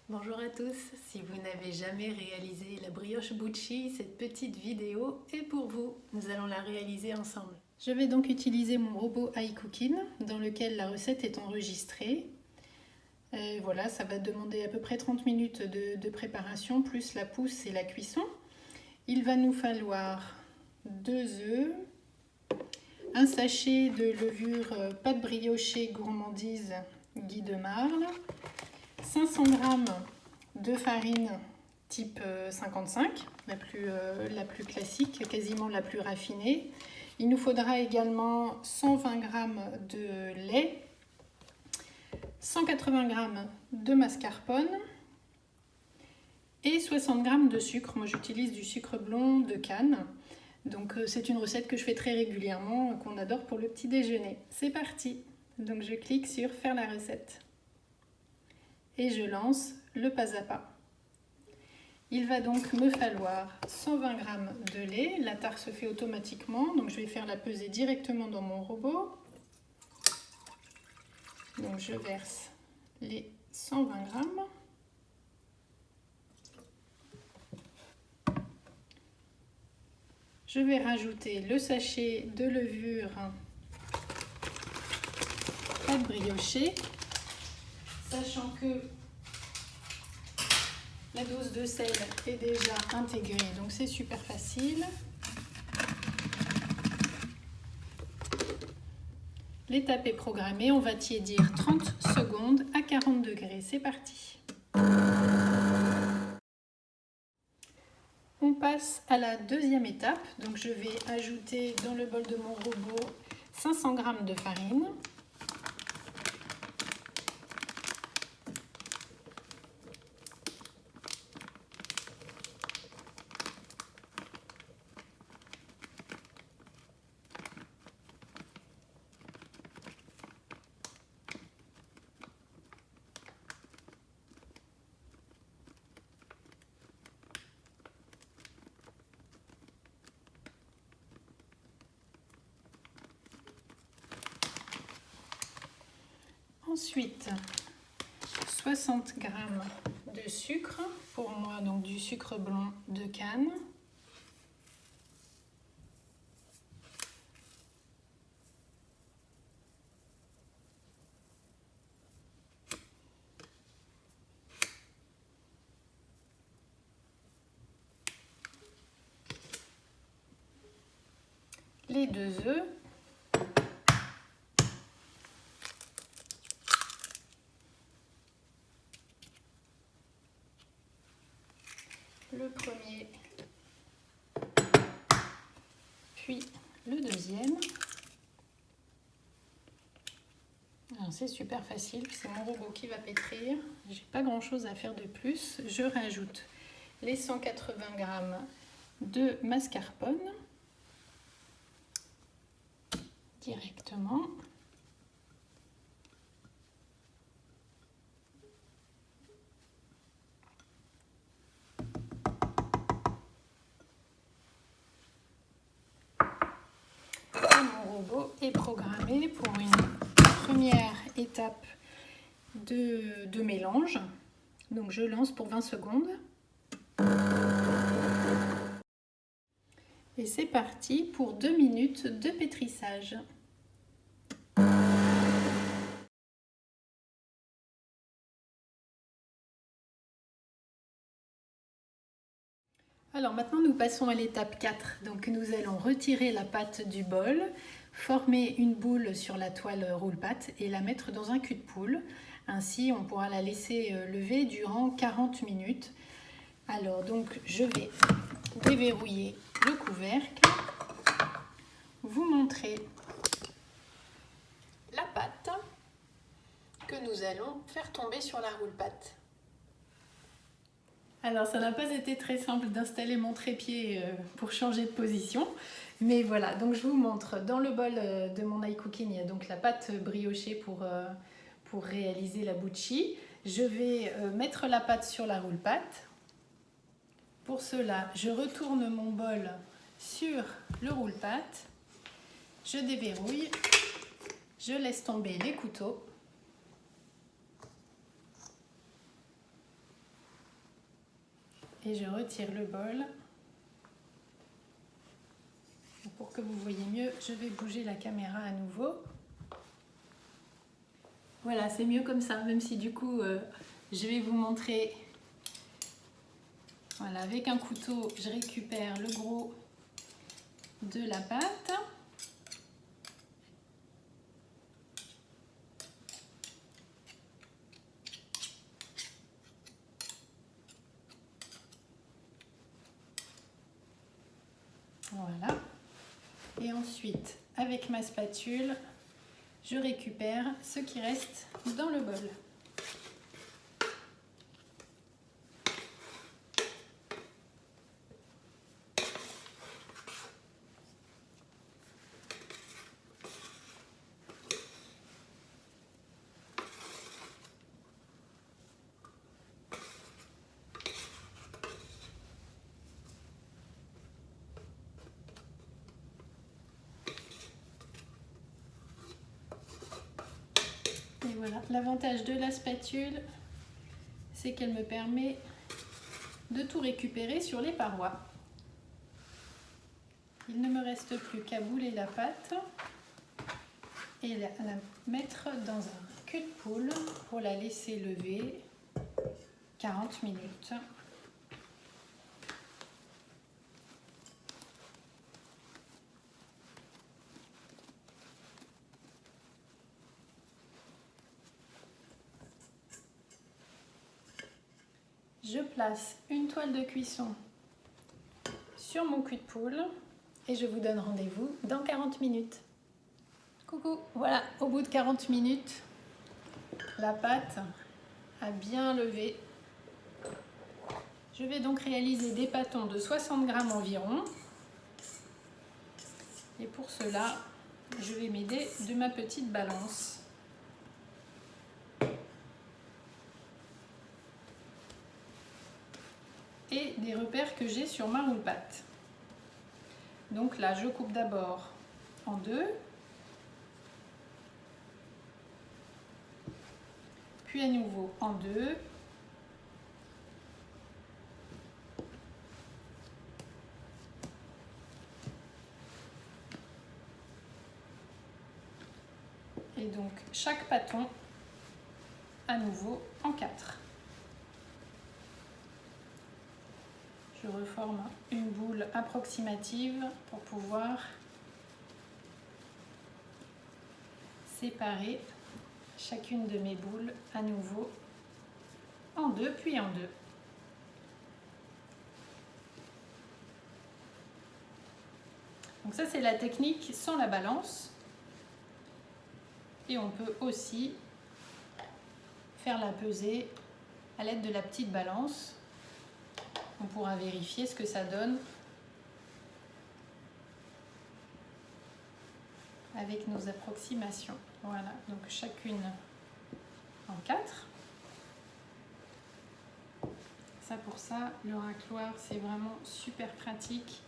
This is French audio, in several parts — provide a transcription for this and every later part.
Bonjour à tous, si vous n'avez jamais réalisé la brioche Bucci, cette petite vidéo est pour vous. Nous allons la réaliser ensemble. Je vais donc utiliser mon robot iCooking dans lequel la recette est enregistrée. Voilà, ça va demander à peu près 30 minutes de préparation, plus la pousse et la cuisson. Il va nous falloir 2 œufs, un sachet de levure pâte briochée gourmandise Guy de Marle, 500 g de farine type 55, la plus classique, quasiment la plus raffinée. Il nous faudra également 120 g de lait, 180 g de mascarpone et 60 g de sucre. Moi j'utilise du sucre blond de canne. Donc c'est une recette que je fais très régulièrement, qu'on adore pour le petit déjeuner. C'est parti. Donc je clique sur faire la recette. Et je lance le pas à pas. Il va donc me falloir 120 g de lait. La tare se fait automatiquement, donc je vais faire la pesée directement dans mon robot. Donc je verse les 120 g. Je vais rajouter le sachet de levure pâte briochée, sachant que la dose de sel est déjà intégrée, donc c'est super facile. L'étape est programmée, on va tiédir 30 secondes à 40 degrés. C'est parti. On passe à la deuxième étape. Donc je vais ajouter dans le bol de mon robot 500 g de farine. Ensuite, 60 g de sucre, pour moi donc du sucre blanc de canne. Les 2 œufs. Le premier, puis le deuxième. C'est super facile, c'est mon robot qui va pétrir. J'ai pas grand chose à faire de plus. Je rajoute les 180 g de mascarpone directement. Mon robot est programmé pour une première étape de mélange. Donc je lance pour 20 secondes. Et c'est parti pour 2 minutes de pétrissage. Alors maintenant nous passons à l'étape 4. Donc nous allons retirer la pâte du bol, former une boule sur la toile roule-pâte et la mettre dans un cul-de-poule. Ainsi on pourra la laisser lever durant 40 minutes. Alors donc je vais déverrouiller le couvercle, vous montrer la pâte que nous allons faire tomber sur la roule-pâte. Alors ça n'a pas été très simple d'installer mon trépied pour changer de position, mais voilà, donc je vous montre dans le bol de mon iCooking, il y a donc la pâte briochée pour réaliser la bucci. Je vais mettre la pâte sur la roule-pâte. Pour cela, je retourne mon bol sur le roule-pâte, je déverrouille, je laisse tomber les couteaux. et je retire le bol. Pour que vous voyez mieux, je vais bouger la caméra à nouveau. Voilà, c'est mieux comme ça, même si du coup, je vais vous montrer. Voilà, avec un couteau, je récupère le gros de la pâte. Voilà. Et ensuite, avec ma spatule, je récupère ce qui reste dans le bol. Et voilà, l'avantage de la spatule, c'est qu'elle me permet de tout récupérer sur les parois. Il ne me reste plus qu'à bouler la pâte et la mettre dans un cul de poule pour la laisser lever 40 minutes. Je place une toile de cuisson sur mon cul de poule et je vous donne rendez-vous dans 40 minutes. Coucou, voilà, au bout de 40 minutes, la pâte a bien levé. Je vais donc réaliser des pâtons de 60 grammes environ. Et pour cela, je vais m'aider de ma petite balance. Et des repères que j'ai sur ma roule-pâte. Donc là, je coupe d'abord en deux, puis à nouveau en deux, et donc chaque pâton à nouveau en quatre. Je reforme une boule approximative pour pouvoir séparer chacune de mes boules à nouveau en deux puis en deux. Donc ça c'est la technique sans la balance. Et on peut aussi faire la pesée à l'aide de la petite balance. On pourra vérifier ce que ça donne avec nos approximations. Voilà, donc chacune en 4. Ça pour ça, le racloir, c'est vraiment super pratique.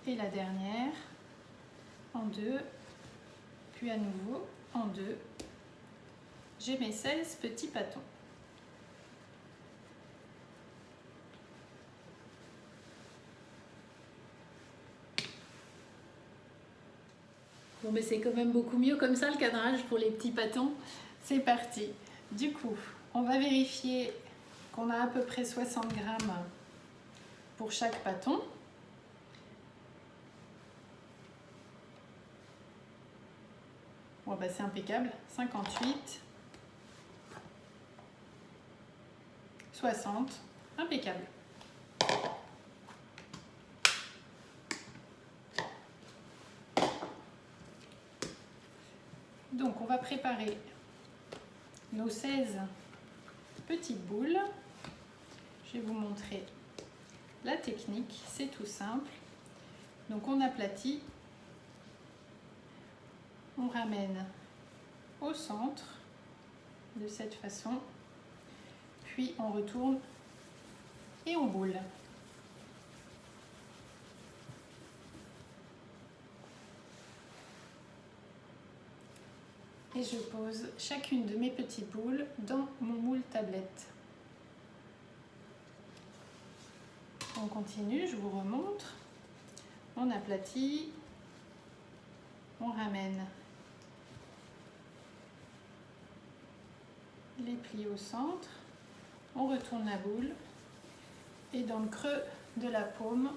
Et la dernière en deux, puis à nouveau en deux. J'ai mes 16 petits pâtons. Bon, mais c'est quand même beaucoup mieux comme ça le cadrage pour les petits pâtons. C'est parti. Du coup, on va vérifier qu'on a à peu près 60 grammes pour chaque pâton. Bon, bah, c'est impeccable. 58, 60, impeccable. Donc, on va préparer nos 16 petites boules. Je vais vous montrer la technique, c'est tout simple. Donc, on aplatit, on ramène au centre de cette façon, puis on retourne et on boule. et je pose chacune de mes petites boules dans mon moule tablette. On continue, je vous remontre. On aplatit, on ramène les plis au centre, on retourne la boule et dans le creux de la paume,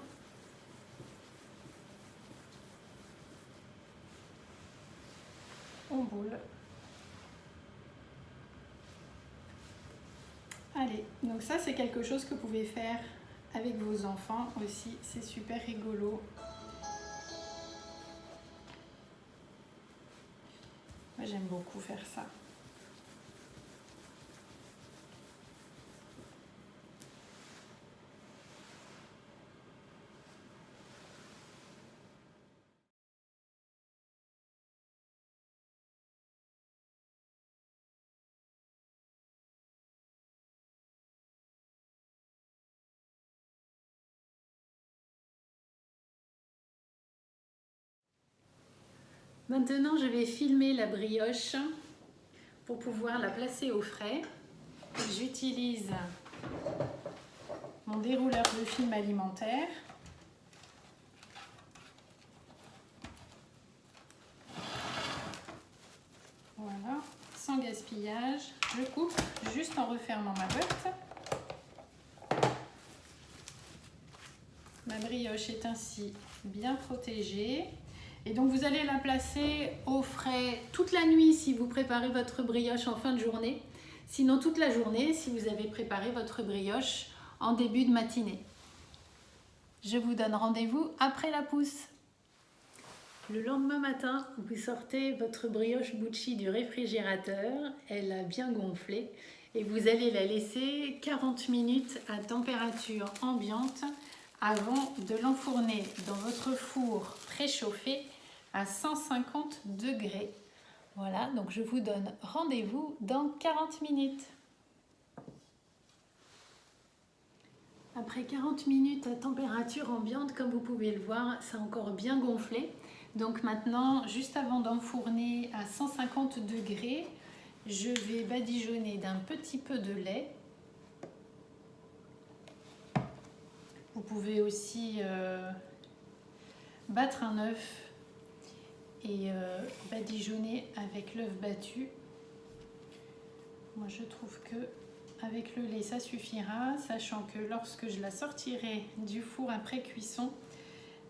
on boule. Allez, donc ça c'est quelque chose que vous pouvez faire avec vos enfants aussi, c'est super rigolo. Moi j'aime beaucoup faire ça. Maintenant, je vais filmer la brioche pour pouvoir la placer au frais. J'utilise mon dérouleur de film alimentaire. Voilà, sans gaspillage. Je coupe juste en refermant ma boîte. Ma brioche est ainsi bien protégée. Et donc vous allez la placer au frais toute la nuit si vous préparez votre brioche en fin de journée. Sinon toute la journée si vous avez préparé votre brioche en début de matinée. Je vous donne rendez-vous après la pousse. Le lendemain matin, vous sortez votre brioche Bucci du réfrigérateur. Elle a bien gonflé et vous allez la laisser 40 minutes à température ambiante avant de l'enfourner dans votre four préchauffé à 150 degrés. Voilà, donc je vous donne rendez-vous dans 40 minutes. Après 40 minutes à température ambiante, comme vous pouvez le voir, ça a encore bien gonflé. Donc maintenant, juste avant d'enfourner à 150 degrés, je vais badigeonner d'un petit peu de lait. Vous pouvez aussi battre un œuf et badigeonner avec l'œuf battu. Moi je trouve que avec le lait ça suffira, sachant que lorsque je la sortirai du four après cuisson,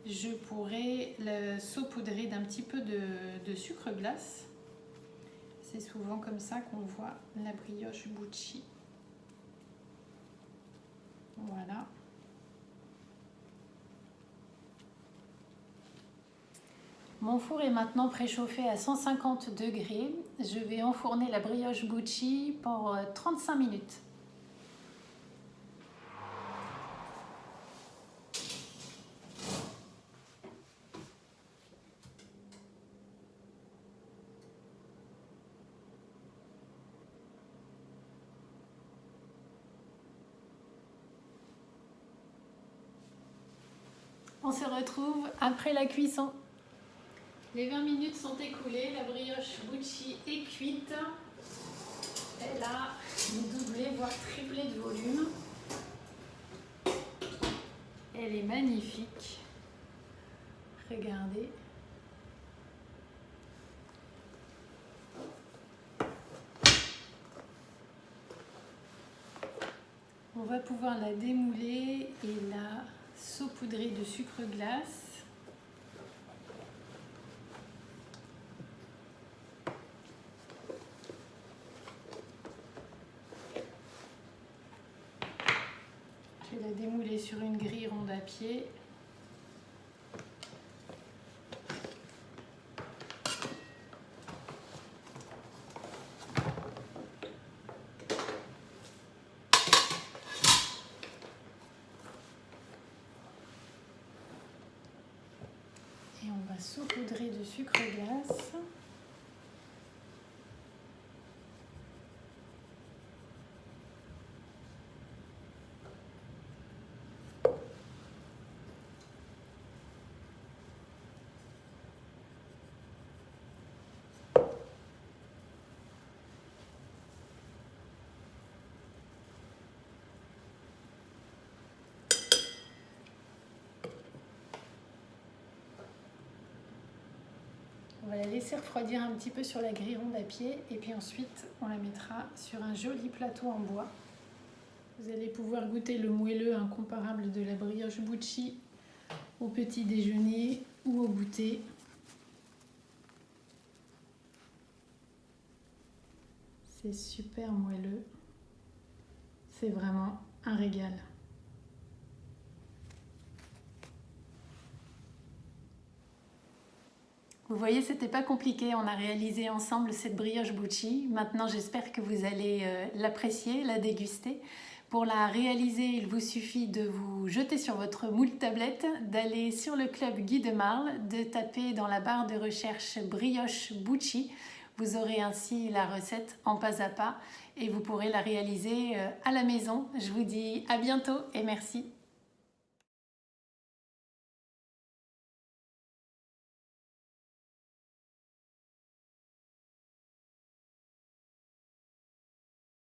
je pourrai la saupoudrer d'un petit peu de sucre glace. C'est souvent comme ça qu'on voit la brioche Bucci. Voilà. Mon four est maintenant préchauffé à 150 degrés. Je vais enfourner la brioche Bucci pour 35 minutes. On se retrouve après la cuisson. Les 20 minutes sont écoulées, la brioche Bucci est cuite. Elle a doublé, voire triplé de volume. Elle est magnifique. Regardez. On va pouvoir la démouler et la saupoudrer de sucre glace. Je vais la démouler sur une grille ronde à pied. Et on va saupoudrer de sucre glace. va la laisser refroidir un petit peu sur la grille ronde à pied et puis ensuite on la mettra sur un joli plateau en bois. Vous allez pouvoir goûter le moelleux incomparable de la brioche Bucci au petit déjeuner ou au goûter. C'est super moelleux, c'est vraiment un régal. Vous voyez, c'était pas compliqué, on a réalisé ensemble cette brioche Bucci. Maintenant, j'espère que vous allez l'apprécier, la déguster. Pour la réaliser, il vous suffit de vous jeter sur votre moule tablette, d'aller sur le club Guy de Marle, de taper dans la barre de recherche brioche Bucci. Vous aurez ainsi la recette en pas à pas et vous pourrez la réaliser à la maison. Je vous dis à bientôt et merci.